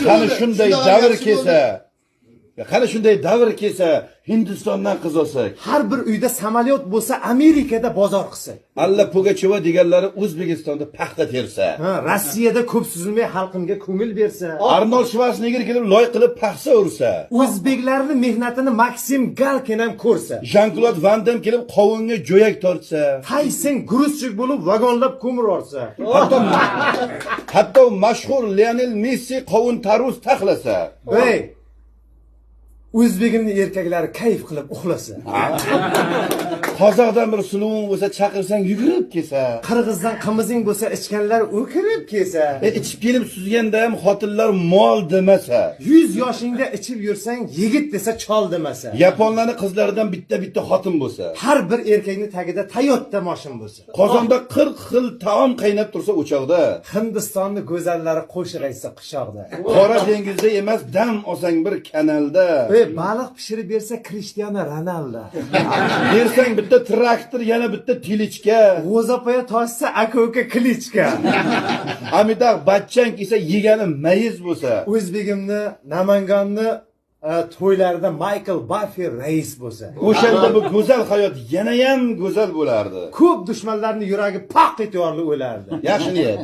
Qani shunday davr kelsa, qani shunday davr kelsa, Hindistondan qiz olsak. Har bir uyda samolyot bo'lsa, Amerikada bozor qilsa. Alla Pugacheva deganlari O'zbekistonda paxta tersa. Rossiyada ko'p suzilmay xalqimga ko'ngil bersa. Arnold Schwarzenegger kelib loy qilib paxsa ursa. O'zbeklarning mehnatini Maksim Galkin ham ko'rsa. Jean-Claude Van Damme kelib qovunga jo'yak tortsa. Tayson gruzchik bo'lib vagonlab ko'mir olsa. Hatto mashhur Lionel Messi qovun tarvuz taxlasa. Ey, O'zbekimning erkaklari kayf qilib uxlasa. Qozoqdan bir suluving bo'lsa chaqirsang yugurib kelsa. Qirg'izdan qimizing bo'lsa ichganlar o'kirib kelsa. Ichib kelib suzganda ham xotinlar mol demasa. 100 yoshingda ichib yursang yigit desa chol demasa. Yaponlarning qizlaridan bitta xotin bo'lsa. Har bir erkakning tagida Toyota mashin bo'lsa. Qozonda 40 xil taom qaynab tursa o'choqda. Hindistonning go'zallari qo'shiq aytsa qishoqda. Qora dengizda emas, dam olsang bir kanalda. Baliq pishirib bersa Cristiano Ronaldo. Bersang bitta traktor, yana bitta tilichka. G'o'zapoya toshsa aka-uka Klichka. Amitabh Bachchan kelsa yegani mayiz bo'lsa. O'zbegimni Namanganni to'ylarida Michael Buffer rais bo'lsa. O'shanda bu go'zal hayot yana ham go'zal bo'lardi. Ko'p dushmanlarning yuragi paq etib o'lardi. Yaxshi niyat.